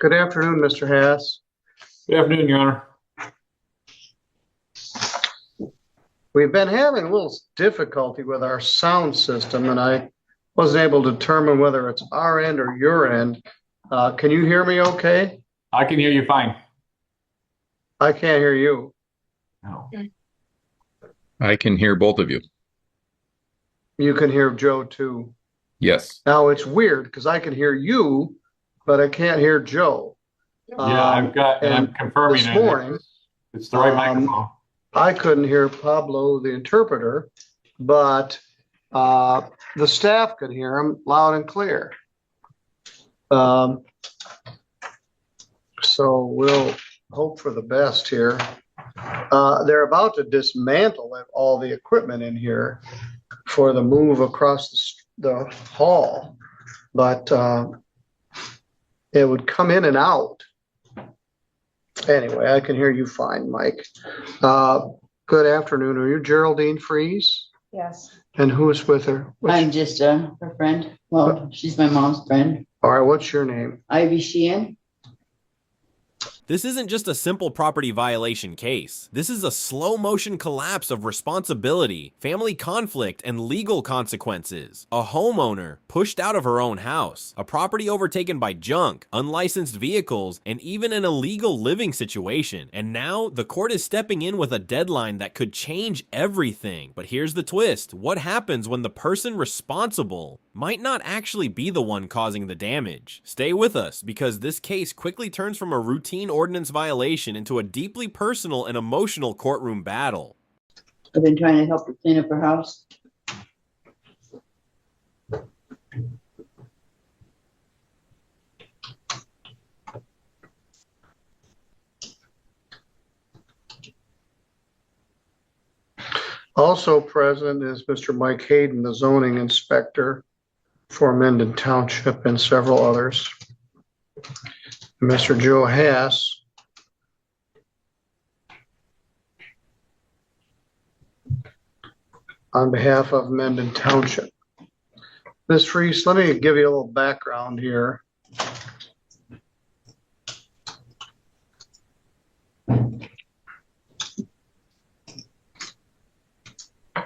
Good afternoon, Mr. Hass. Good afternoon, Your Honor. We've been having a little difficulty with our sound system, and I wasn't able to determine whether it's our end or your end. Can you hear me okay? I can hear you fine. I can't hear you. No. I can hear both of you. You can hear Joe too. Yes. Now it's weird because I can hear you, but I can't hear Joe. Yeah, I'm confirming this morning, it's the right microphone. I couldn't hear Pablo, the interpreter, but the staff could hear him loud and clear. So we'll hope for the best here. They're about to dismantle all the equipment in here for the move across the hall, but it would come in and out. Anyway, I can hear you fine, Mike. Good afternoon. Are you Geraldine Fries? Yes. And who's with her? I'm just her friend. Well, she's my mom's friend. All right, what's your name? Ivy Sheehan. This isn't just a simple property violation case. This is a slow motion collapse of responsibility, family conflict, and legal consequences. A homeowner pushed out of her own house, a property overtaken by junk, unlicensed vehicles, and even an illegal living situation. And now the court is stepping in with a deadline that could change everything. But here's the twist. What happens when the person responsible might not actually be the one causing the damage? Stay with us, because this case quickly turns from a routine ordinance violation into a deeply personal and emotional courtroom battle. I've been trying to help her clean up her house. Also present is Mr. Mike Hayden, the zoning inspector for Middleton Township, and several others. Mr. Joe Hass, on behalf of Middleton Township. Ms. Fries, let me give you a little background here.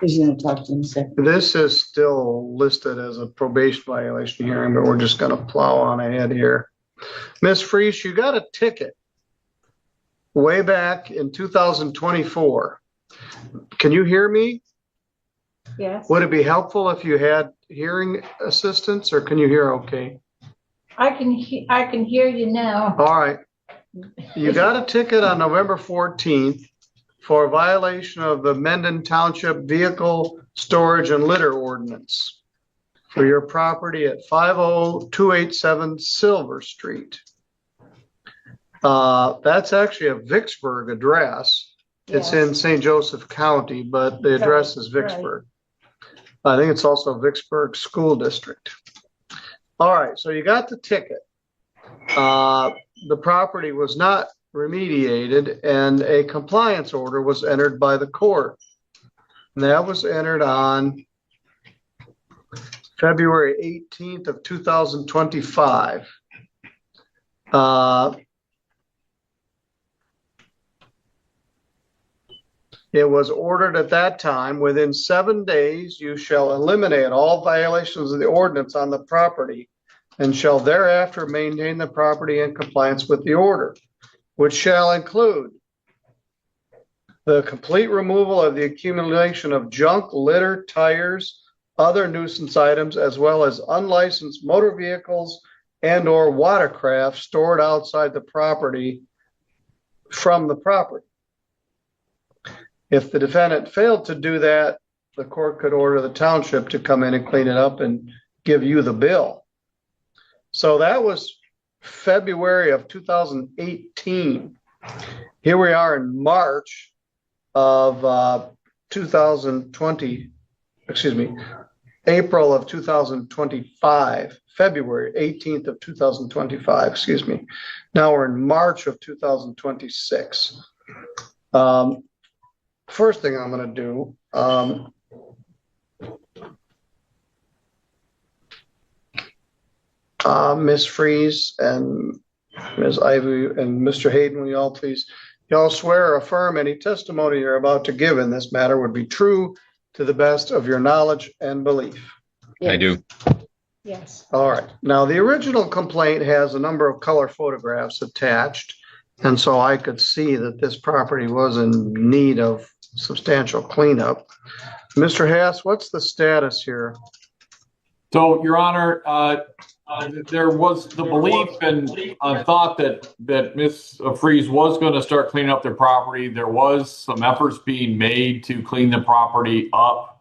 He's going to talk to you in a second. This is still listed as a probation violation hearing, but we're just going to plow on ahead here. Ms. Fries, you got a ticket way back in 2024. Can you hear me? Yes, Would it be helpful if you had hearing assistance, or can you hear okay? I can hear you now. All right. You got a ticket on November 14th for a violation of the Middleton Township Vehicle Storage and Litter Ordinance for your property at 50287 Silver Street. That's actually a Vicksburg address. It's in St. Joseph County, but the address is Vicksburg. I think it's also Vicksburg School District. All right, so you got the ticket. The property was not remediated, and a compliance order was entered by the court. And that was entered on February 18th of 2025. It was ordered at that time, within 7 days, you shall eliminate all violations of the ordinance on the property and shall thereafter maintain the property in compliance with the order, which shall include the complete removal of the accumulation of junk, litter, tires, other nuisance items, as well as unlicensed motor vehicles and or watercraft stored outside the property from the property. If the defendant failed to do that, the court could order the township to come in and clean it up and give you the bill. So that was February of 2018. Here we are in March of 2020, April of 2025, February 18th of 2025, Now we're in March of 2026. First thing I'm going to do, Ms. Fries and Ms. Ivy and Mr. Hayden, will you all please, y'all swear or affirm any testimony you're about to give in this matter would be true to the best of your knowledge and belief? I do. Yes. All right. Now, the original complaint has a number of color photographs attached. And so I could see that this property was in need of substantial cleanup. Mr. Hass, what's the status here? So, Your Honor, there was the belief and thought that Ms. Freeze was going to start cleaning up their property. There was some efforts being made to clean the property up.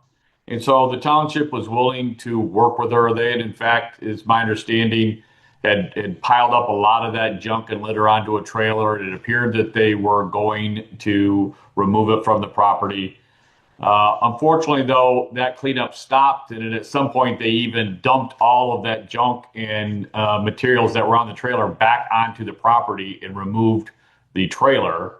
And so the township was willing to work with her. They had, in fact, is my understanding, had piled up a lot of that junk and litter onto a trailer. It appeared that they were going to remove it from the property. Unfortunately, though, that cleanup stopped, and then at some point they even dumped all of that junk and materials that were on the trailer back onto the property and removed the trailer.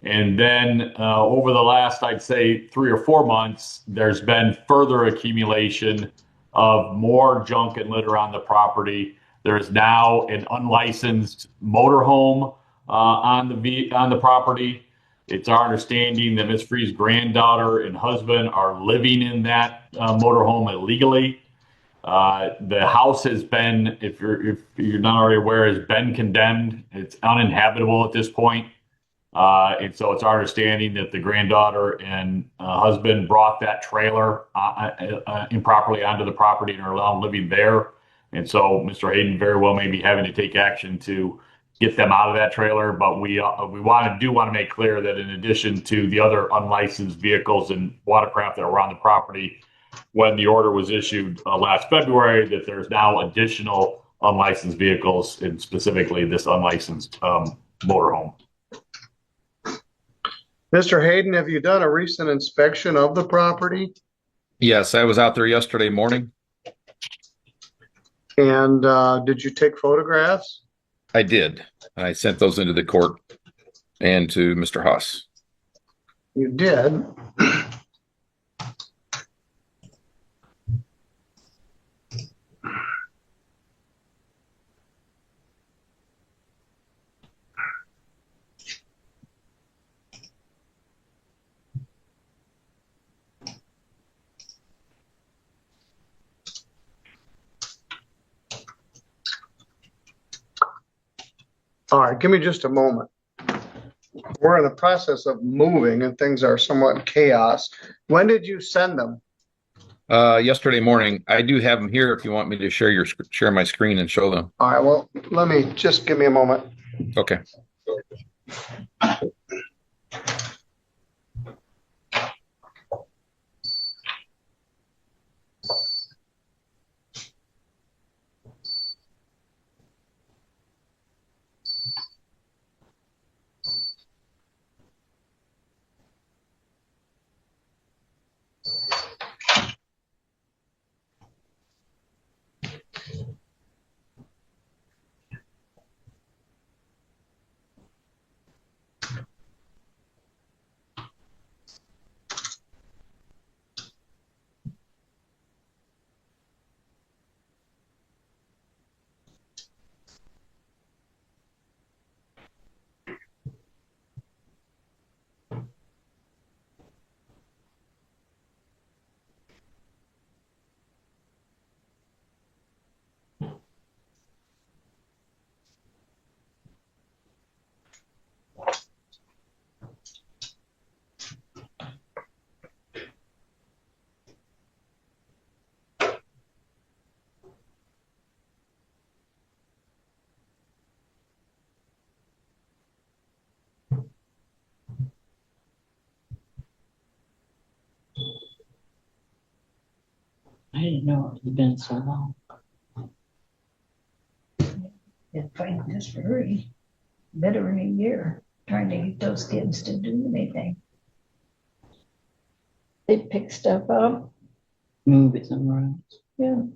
And then over the last, I'd say, 3 or 4 months, there's been further accumulation of more junk and litter on the property. There is now an unlicensed motorhome on the property. It's our understanding that Ms. Free's granddaughter and husband are living in that motorhome illegally. The house has been, if you're not already aware, has been condemned. It's uninhabitable at this point. And so it's our understanding that the granddaughter and husband brought that trailer improperly onto the property and are allowed living there. And so Mr. Hayden very well may be having to take action to get them out of that trailer. But we want to make clear that in addition to the other unlicensed vehicles and watercraft that were on the property when the order was issued last February, that there's now additional unlicensed vehicles, and specifically this unlicensed motorhome. Mr. Hayden, have you done a recent inspection of the property? Yes, I was out there yesterday morning. And did you take photographs? I did. I sent those into the court and to Mr. Haas. You did. All right, give me just a moment. We're in the process of moving and things are somewhat chaos. When did you send them? Yesterday morning. I do have them here if you want me to share my screen and show them. All right, well, let me just give me a moment. Okay. I didn't know it had been so long. Been fighting this for better than a year, trying to get those kids to do anything. They pick stuff up. Move it somewhere else. Yeah. We're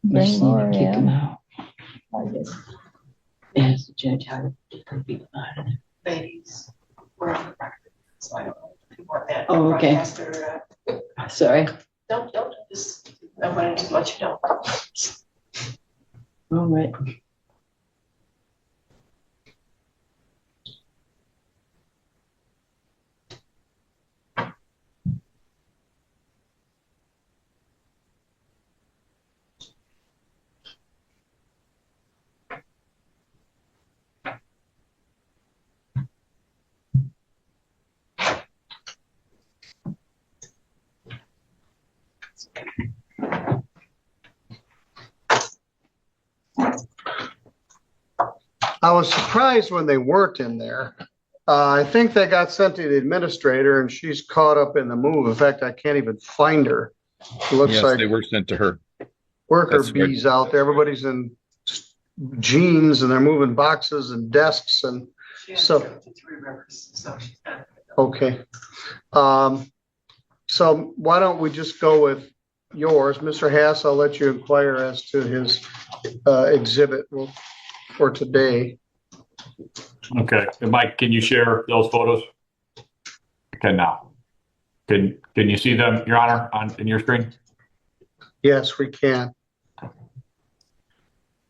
Bring seeing more to kick them in. out. I just, Ask the judge how to get the people out of there. Babies were on the record, so I don't know if you want that. Oh, okay. Broadcaster, Sorry. don't, just, I wanted to let you know. All right. I was surprised when they weren't in there. I think they got sent to the administrator and she's caught up in the move. In fact, I can't even find her. It looks Yes, like they were sent to her. worker That's right. bees out there. Everybody's in jeans and they're moving boxes and desks and She has So- to go to Three Rivers, so she's not. okay. So why don't we just go with yours? Mr. Hass, I'll let you inquire as to his exhibit for today. Okay, and Mike, can you share those photos? Okay, now. Can you see them, Your Honor, in your screen? Yes, we can.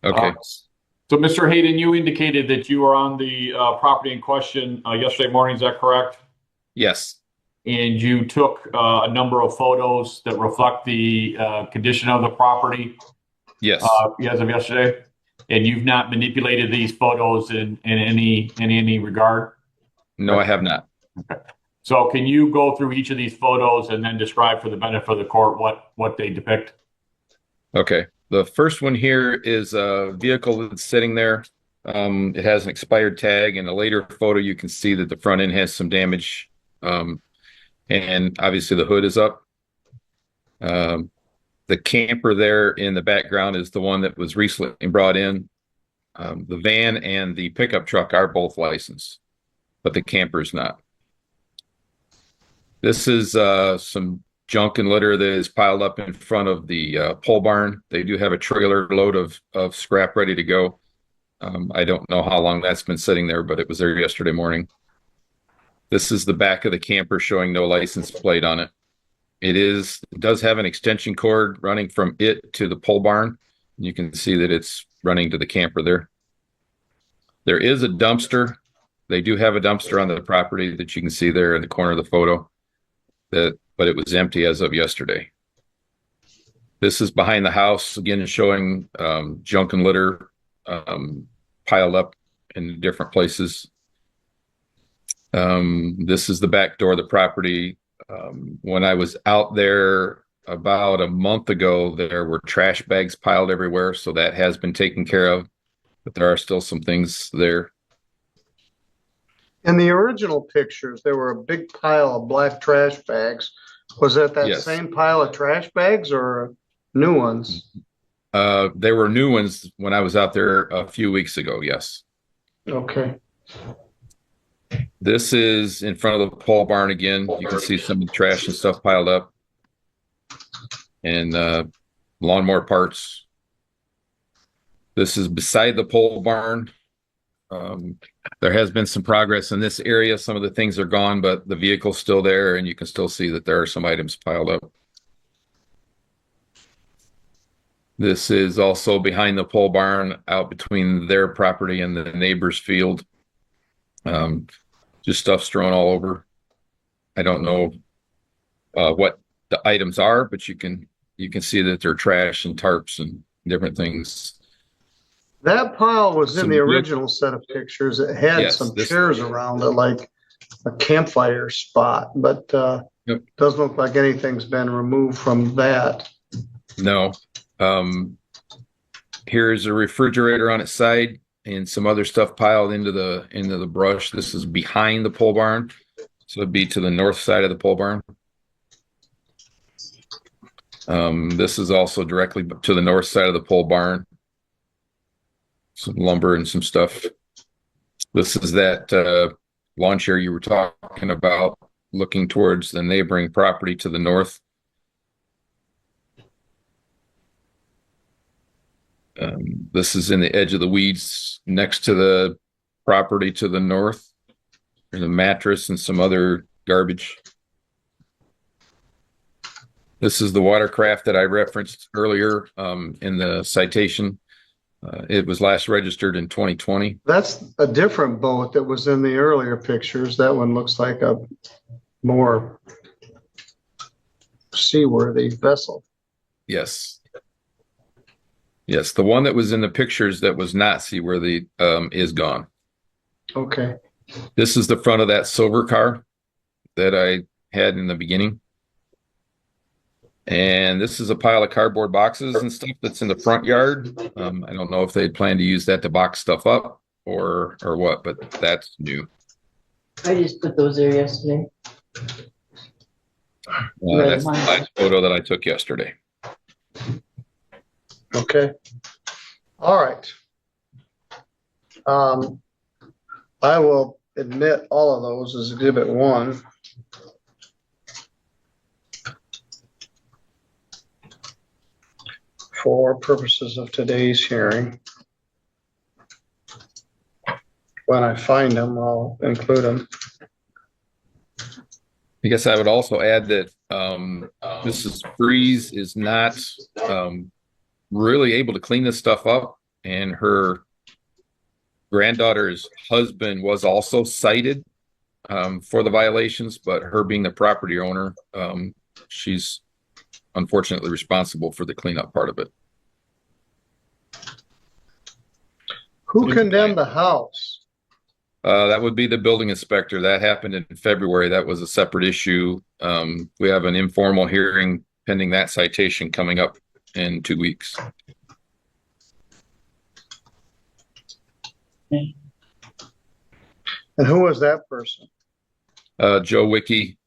Okay. So, Mr. Hayden, you indicated that you were on the property in question yesterday morning, is that correct? Yes. And you took a number of photos that reflect the condition of the property Yes. as of yesterday? And you've not manipulated these photos in any regard? No, I have not. So can you go through each of these photos and then describe for the benefit of the court what they depict? Okay. The first one here is a vehicle that's sitting there. It has an expired tag. In a later photo, you can see that the front end has some damage. And obviously the hood is up. The camper there in the background is the one that was recently brought in. The van and the pickup truck are both licensed, but the camper is not. This is some junk and litter that is piled up in front of the pole barn. They do have a trailer load of scrap ready to go. I don't know how long that's been sitting there, but it was there yesterday morning. This is the back of the camper showing no license plate on it. It does have an extension cord running from it to the pole barn. You can see that it's running to the camper there. There is a dumpster. They do have a dumpster on the property that you can see there in the corner of the photo. But it was empty as of yesterday. This is behind the house, again, showing junk and litter piled up in different places. This is the back door of the property. When I was out there about a month ago, there were trash bags piled everywhere, so that has been taken care of, but there are still some things there. In the original pictures, there were a big pile of black trash bags. Was that Yes. same pile of trash bags or new ones? There were new ones when I was out there a few weeks ago, yes. Okay. This is in front of the pole barn again. You can see some trash and stuff piled up. And lawnmower parts. This is beside the pole barn. There has been some progress in this area. Some of the things are gone, but the vehicle's still there, and you can still see that there are some items piled up. This is also behind the pole barn, out between their property and the neighbor's field. Just stuff strewn all over. I don't know what the items are, but you can see that they're trash and tarps and different things. That pile was in Some the good- original set of pictures. It had Yes, some this- chairs around it, like a campfire spot, but Yep. doesn't look like anything's been removed from that. No. Here's a refrigerator on its side and some other stuff piled into the brush. This is behind the pole barn, so it'd be to the north side of the pole barn. This is also directly to the north side of the pole barn. Some lumber and some stuff. This is that lawn chair you were talking about, looking towards the neighboring property to the north. This is in the edge of the weeds next to the property to the north. There's a mattress and some other garbage. This is the watercraft that I referenced earlier in the citation. It was last registered in 2020. That's a different boat that was in the earlier pictures. That one looks like a more seaworthy vessel. Yes. Yes, the one that was in the pictures that was not seaworthy is gone. Okay. This is the front of that silver car that I had in the beginning. And this is a pile of cardboard boxes and stuff that's in the front yard. I don't know if they'd plan to use that to box stuff up or what, but that's new. I just put those there yesterday. That's the last photo that I took yesterday. Okay. All right. I will admit all of those as Exhibit 1. For purposes of today's hearing. When I find them, I'll include them. I guess I would also add that Mrs. Freeze is not really able to clean this stuff up, and her granddaughter's husband was also cited for the violations, but her being the property owner, she's unfortunately responsible for the cleanup part of it. Who condemned the house? That would be the building inspector. That happened in February. That was a separate issue. We have an informal hearing pending that citation coming up in 2 weeks. And who was that person? Joe Wiki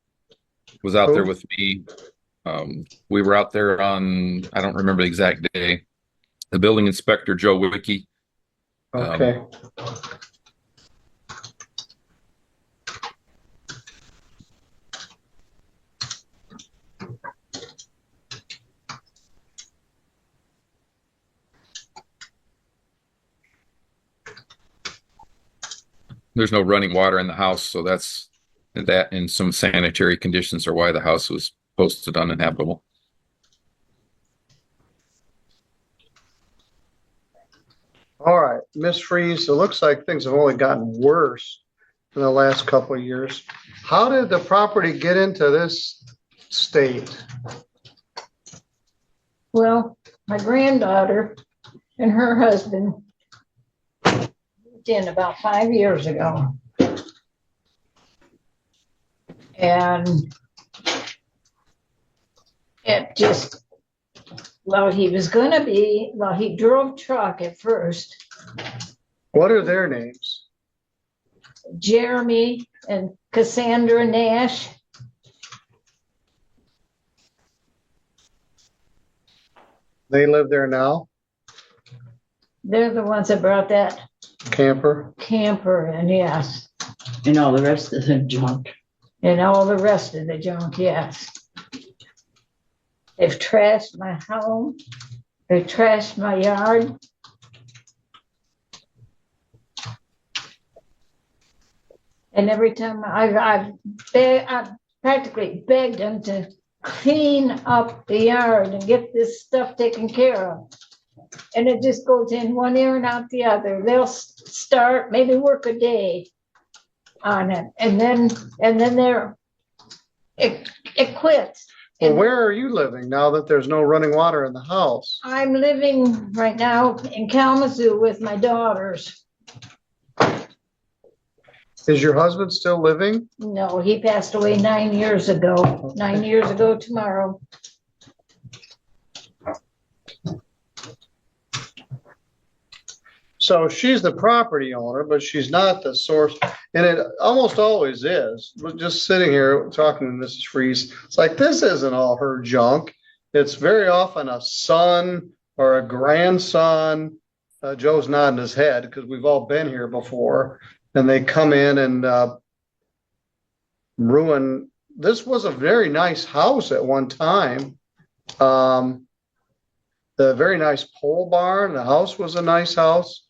was out there with me. We were out there on, I don't remember the exact day. The building inspector, Joe Wiki. Okay. There's no running water in the house, so that and some sanitary conditions are why the house was posted uninhabitable. All right, Ms. Freeze, it looks like things have only gotten worse in the last couple of years. How did the property get into this state? Well, my granddaughter and her husband moved in about 5 years ago. And it just, he drove truck at first. What are their names? Jeremy and Cassandra Nash. They live there now? They're the ones that brought that Camper? camper in, yes. And all the rest of the junk. And all the rest of the junk, yes. They've trashed my home. They've trashed my yard. And every time I've practically begged them to clean up the yard and get this stuff taken care of. And it just goes in one ear and out the other. They'll start, maybe work a day on it, and then it quits. Well, where are you living now that there's no running water in the house? I'm living right now in Kalamazoo with my daughters. Is your husband still living? No, he passed away 9 years ago. 9 years ago tomorrow. So she's the property owner, but she's not the source. And it almost always is. We're just sitting here talking to Mrs. Freeze. It's like, this isn't all her junk. It's very often a son or a grandson. Joe's nodding his head because we've all been here before. And they come in and ruin. This was a very nice house at one time. The very nice pole barn. The house was a nice house.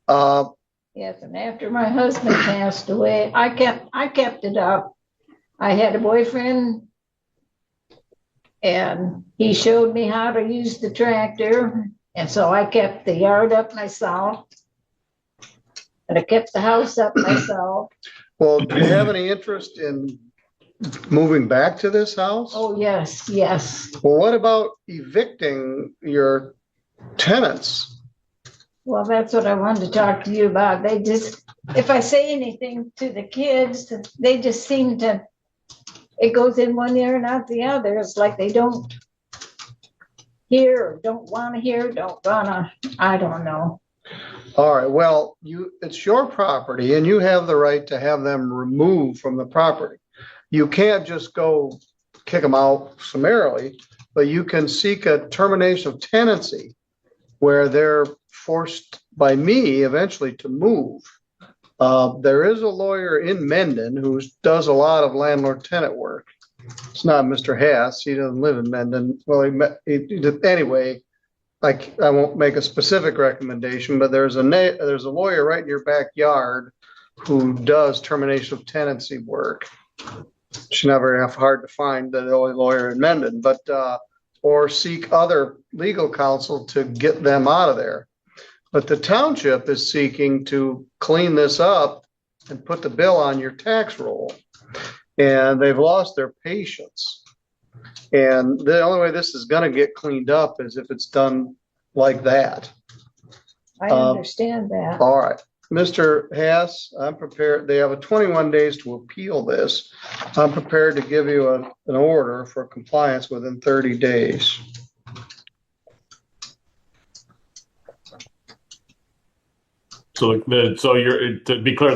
Yes, and after my husband passed away, I kept it up. I had a boyfriend, and he showed me how to use the tractor, and so I kept the yard up myself, and I kept the house up myself. Well, do you have any interest in moving back to this house? Oh, yes, yes. Well, what about evicting your tenants? Well, that's what I wanted to talk to you about. They just, if I say anything to the kids, they just seem to it goes in one ear and out the other. It's like they don't hear, or don't want to hear, don't wanna, I don't know. All right, well, it's your property and you have the right to have them removed from the property. You can't just go kick them out summarily, but you can seek a termination of tenancy where they're forced by me eventually to move. There is a lawyer in Mendon who does a lot of landlord-tenant work. It's not Mr. Hass. He doesn't live in Mendon. Well, anyway, I won't make a specific recommendation, but there's a lawyer right in your backyard who does termination of tenancy work. It's not very hard to find the only lawyer in Mendon, but or seek other legal counsel to get them out of there. But the township is seeking to clean this up and put the bill on your tax roll. And they've lost their patience. And the only way this is going to get cleaned up is if it's done like that. I understand that. All right. Mr. Hass, I'm prepared. They have a 21 days to appeal this. I'm prepared to give you an order for compliance within 30 days. So you're, to be clear,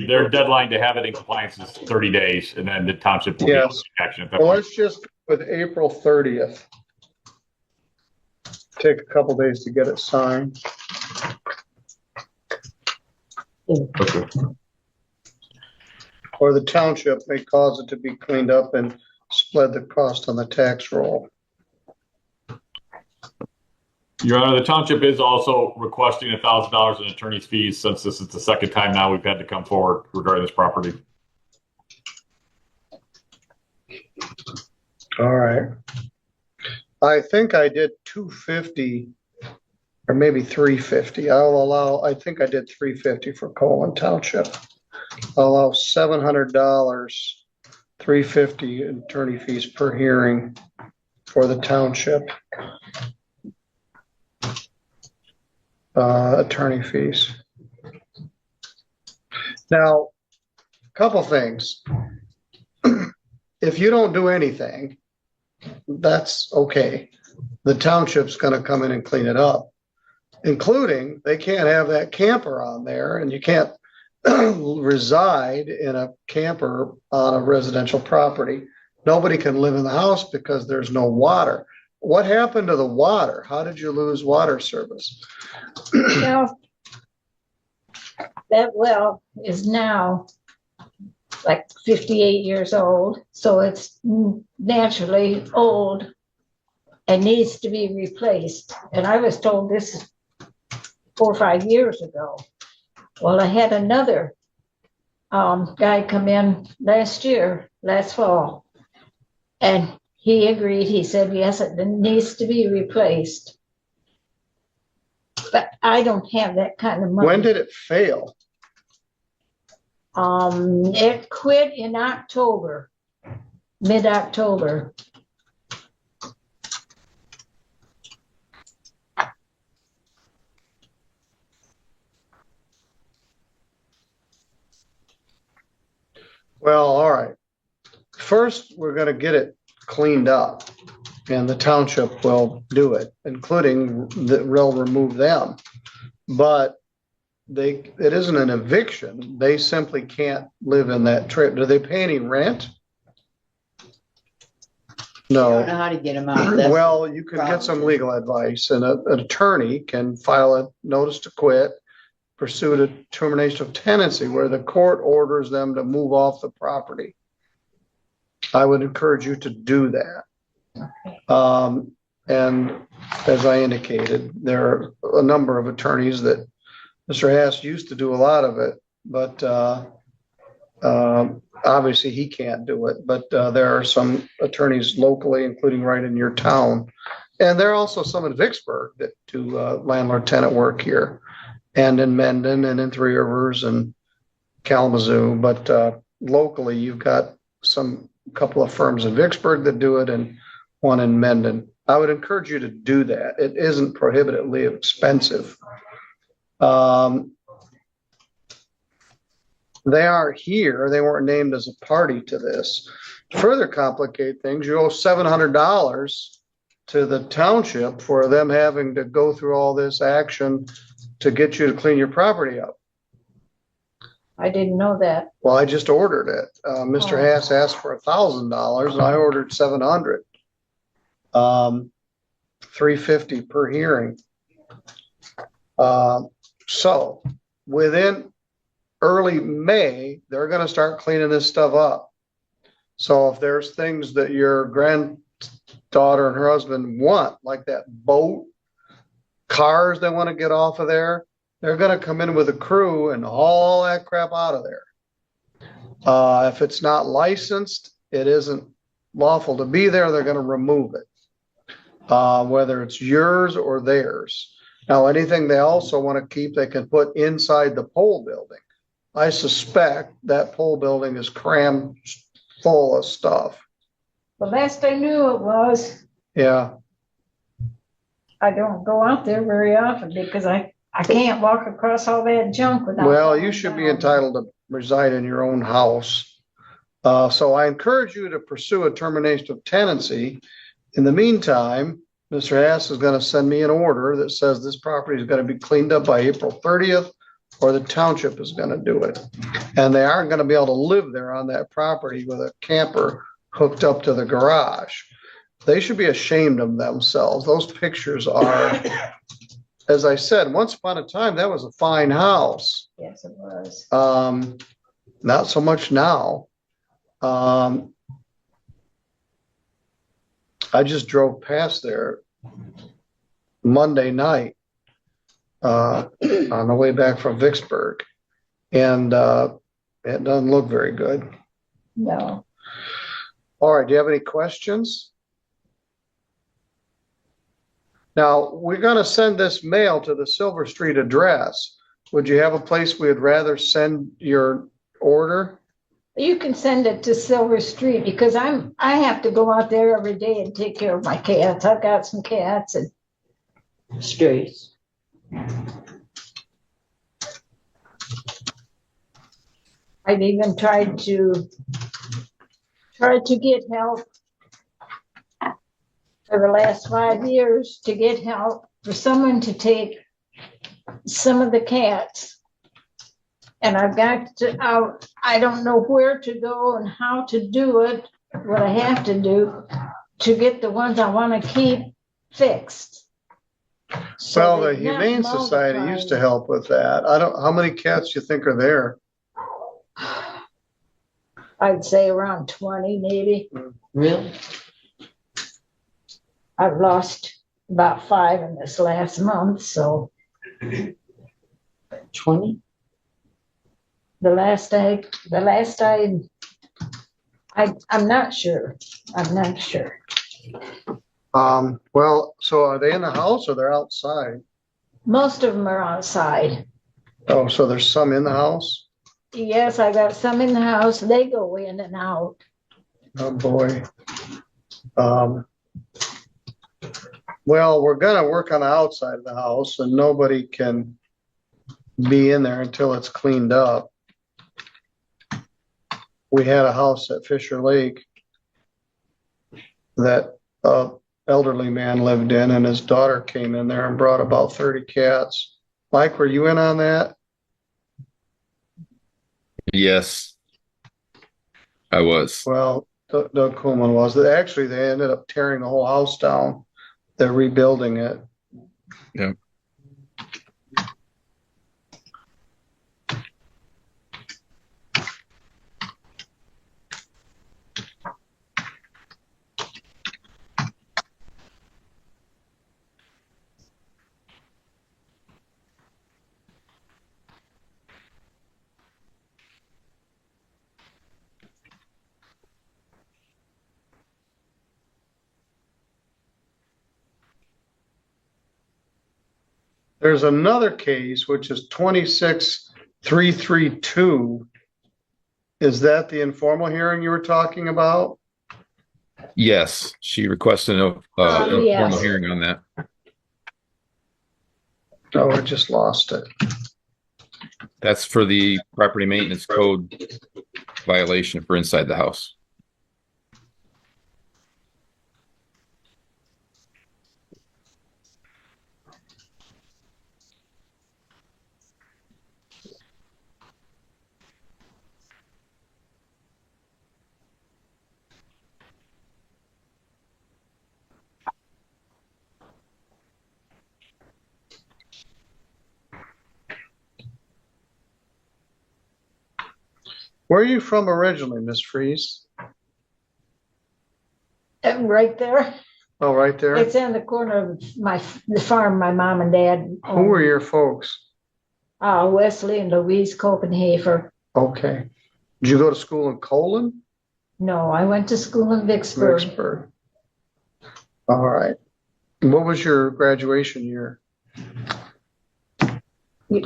their deadline to have it in compliance is 30 days, and then the township will Yes. take action at that Well, point. let's just with April 30th. Take a couple days to get it signed. Okay. Or the township may cause it to be cleaned up and split the cost on the tax roll. Your Honor, the township is also requesting $1,000 in attorney's fees since this is the second time now we've had to come forward regarding this property. All right. I think I did 250 or maybe 350. I think I did 350 for Colin Township. I'll allow $700, 350 attorney fees per hearing for the township. Attorney fees. Now, a couple things. If you don't do anything, that's okay. The township's going to come in and clean it up, including they can't have that camper on there, and you can't reside in a camper on a residential property. Nobody can live in the house because there's no water. What happened to the water? How did you lose water service? Well, that well is now like 58 years old, so it's naturally old and needs to be replaced. And I was told this 4 or 5 years ago. Well, I had another guy come in last fall, and he agreed. He said, yes, it needs to be replaced. But I don't have that kind of money. When did it fail? It quit in October, mid-October. Well, all right. First, we're going to get it cleaned up, and the township will do it, including they'll remove them. But it isn't an eviction. They simply can't live in that trip. Do they pay any rent? I don't know No. how to get them out. That's Well, you can get problem. some legal advice, and an attorney can file a notice to quit, pursue a termination of tenancy where the court orders them to move off the property. I would encourage you to do that. And as I indicated, there are a number of attorneys that Mr. Hass used to do a lot of it, but obviously he can't do it. But there are some attorneys locally, including right in your town. And there are also some in Vicksburg that do landlord-tenant work here, and in Mendon and in Three Rivers and Kalamazoo. But locally, you've got a couple of firms in Vicksburg that do it and one in Mendon. I would encourage you to do that. It isn't prohibitively expensive. They aren't here. They weren't named as a party to this. further complicate things, you owe $700 to the township for them having to go through all this action to get you to clean your property up. I didn't know that. Well, I just ordered it. Mr. Oh. Hass asked for $1,000 and I ordered 700. $350 per hearing. So within early May, they're gonna start cleaning this stuff up. So if there's things that your granddaughter and her husband want, like that boat, cars they want to get off of there, they're gonna come in with a crew and haul that crap out of there. If it's not licensed, it isn't lawful to be there, they're gonna remove it. Whether it's yours or theirs. Now, anything they also want to keep, they can put inside the pole building. I suspect that pole building is crammed full of stuff. The last I knew it was, Yeah, I don't go out there very often because I can't walk across all that junk without. well, falling you should be down. entitled to reside in your own house. So I encourage you to pursue a termination of tenancy. In the meantime, Mr. Hass is gonna send me an order that says this property is gonna be cleaned up by April 30th, or the township is gonna do it. And they aren't gonna be able to live there on that property with a camper hooked up to the garage. They should be ashamed of themselves. Those pictures are, as I said, once upon a time, that was a fine house. Yes, it was. Not so much now. I just drove past there Monday night on the way back from Vicksburg, and it doesn't look very good. No. All right, do you have any questions? Now, we're gonna send this mail to the Silver Street address. Would you have a place we would rather send your order? You can send it to Silver Street because I have to go out there every day and take care of my cats. I've got some cats and Strays. I've even tried to get help for the last 5 years to get help for someone to take some of the cats. And I've got to, I don't know where to go and how to do it, what I have to do to get the ones I want to keep fixed. So Well, the they're not Humane Society multiplying. used to help with that. How many cats do you think are there? I'd say around 20 maybe. Really? I've lost about 5 in this last month, so 20? I'm not sure. I'm not sure. Well, so are they in the house or they're outside? Most of them are outside. Oh, so there's some in the house? Yes, I got some in the house. They go in and out. Oh, boy. Well, we're gonna work on the outside of the house and nobody can be in there until it's cleaned up. We had a house at Fisher Lake that elderly man lived in, and his daughter came in there and brought about 30 cats. Mike, were you in on that? Yes, I was. Well, Doug Coleman was. Actually, they ended up tearing the whole house down. They're rebuilding it. Yeah. There's another case, which is 26332. Is that the informal hearing you were talking about? Yes, she requested a Yes. formal hearing on that. Oh, I just lost it. That's for the property maintenance code violation for inside the house. Where are you from originally, Miss Freeze? And right there, Oh, right there. it's in the corner of the farm my mom and dad Who were owned. your folks? Wesley and Louise Copenhaver. Okay. Did you go to school in Colon? No, I went to school in Vicksburg. Vicksburg. All right. What was your graduation year?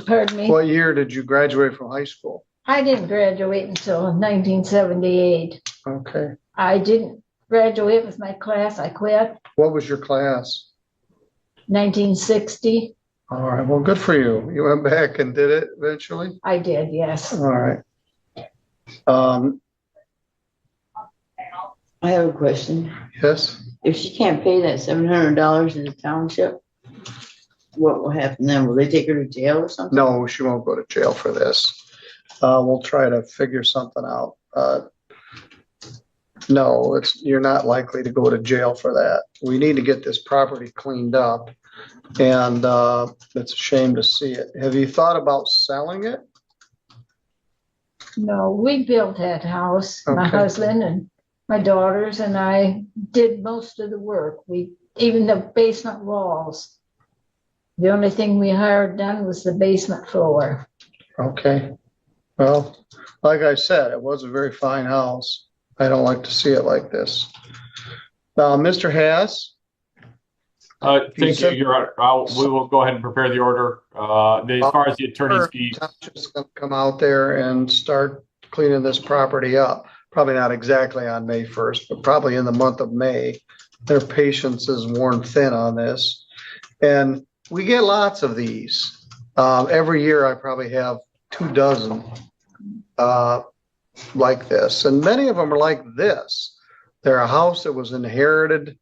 Pardon me? What year did you graduate from high school? I didn't graduate until 1978. Okay. I didn't graduate with my class. I quit What was your class? 1960. All right. Well, good for you. You went back and did it eventually? I did, yes. All right. I have a question. Yes. If she can't pay that $700 in the township, what will happen then? Will they take her to jail or something? No, she won't go to jail for this. We'll try to figure something out. No, you're not likely to go to jail for that. We need to get this property cleaned up, and it's a shame to see it. Have you thought about selling it? No, we built that house. My Okay. husband and my daughters and I did most of the work. Even the basement walls. The only thing we hired done was the basement floor. Okay. Well, like I said, it was a very fine house. I don't like to see it like this. Mr. Haas? Thank you, Your Honor. We will go ahead and prepare the order. As far as the attorney's fees, Township's gonna come out there and start cleaning this property up. Probably not exactly on May 1st, but probably in the month of May. Their patience is worn thin on this. And we get lots of these. Every year I probably have 24 like this. And many of them are like this. They're a house that was inherited.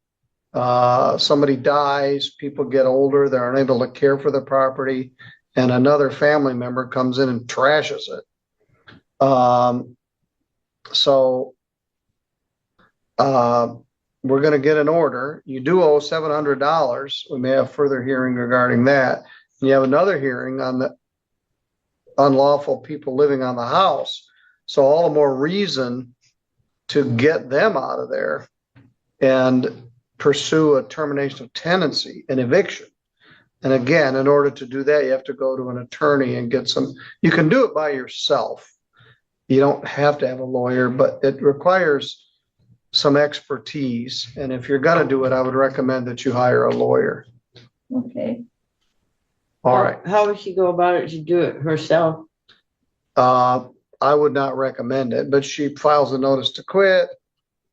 Somebody dies, people get older, they're unable to care for the property, and another family member comes in and trashes it. We're going to get an order. You do owe $700. We may have further hearing regarding that. You have another hearing on the unlawful people living on the house. So all the more reason to get them out of there and pursue a termination of tenancy, an eviction. And again, in order to do that, you have to go to an attorney and get some, you can do it by yourself. You don't have to have a lawyer, but it requires some expertise. And if you're going to do it, I would recommend that you hire a lawyer. Okay. All right. How would she go about it to do it herself? I would not recommend it, but she files a notice to quit.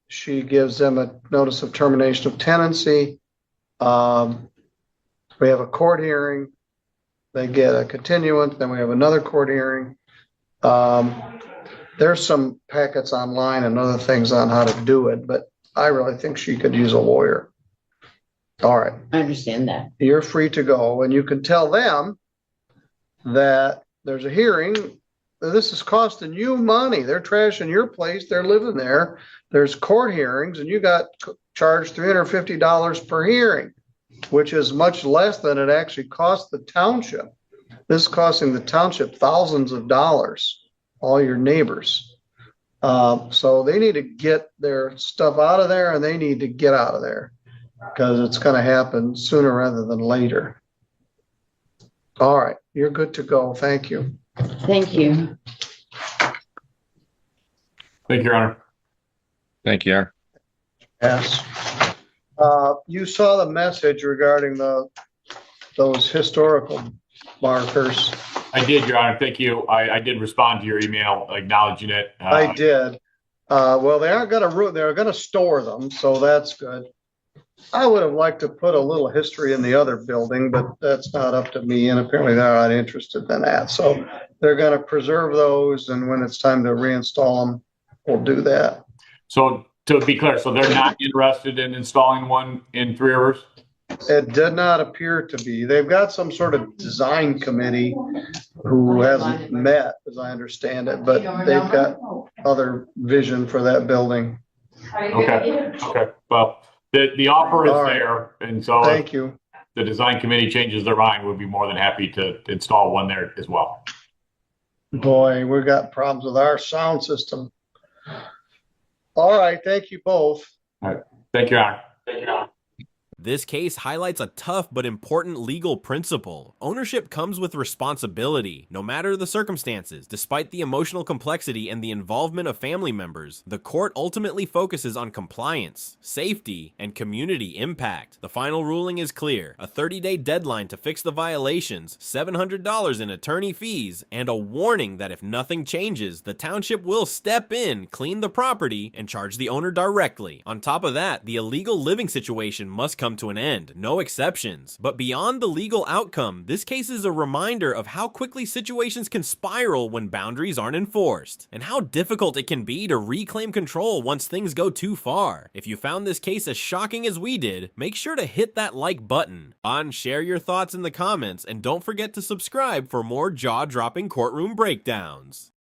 She gives them a notice of termination of tenancy. We have a court hearing. They get a continuance. Then we have another court hearing. There's some packets online and other things on how to do it, but I really think she could use a lawyer. All right. I understand that. You're free to go, and you can tell them that there's a hearing. This is costing you money. They're trashing your place. They're living there. There's court hearings, and you got charged $350 per hearing, which is much less than it actually cost the township. This is costing the township thousands of dollars, all your neighbors. So they need to get their stuff out of there, and they need to get out of there because it's going to happen sooner rather than later. All right. You're good to go. Thank you. Thank you. thank you, Your Honor. Thank you, Aaron. Yes. You saw the message regarding those historical markers. I did, Your Honor. Thank you. I did respond to your email acknowledging it. I did. Well, they aren't going to they're going to store them, so that's good. I would have liked to put a little history in the other building, but that's not up to me, and apparently they're not interested in that. So they're going to preserve those, and when it's time to reinstall them, we'll do that. So to be clear, so they're not interested in installing one in Three Rivers? It did not appear to be. They've got some sort of design committee who hasn't met, as I understand it, but they've got other vision for that building. Okay. Okay. Well, the offer is All right. there, and so Thank if you. the design committee changes their mind, we'd be more than happy to install one there as well. Boy, we've got problems with our sound system. All right, thank you both. Thank you, Your Honor. This case highlights a tough but important legal principle. Ownership comes with responsibility, no matter the circumstances. Despite the emotional complexity and the involvement of family members, the court ultimately focuses on compliance, safety, and community impact. The final ruling is clear: a 30-day deadline to fix the violations, $700 in attorney fees, and a warning that if nothing changes, the township will step in, clean the property, and charge the owner directly. On top of that, the illegal living situation must come to an end, no exceptions. But beyond the legal outcome, this case is a reminder of how quickly situations can spiral when boundaries aren't enforced, and how difficult it can be to reclaim control once things go too far. If you found this case as shocking as we did, make sure to hit that like button, share your thoughts in the comments, and don't forget to subscribe for more jaw-dropping courtroom breakdowns.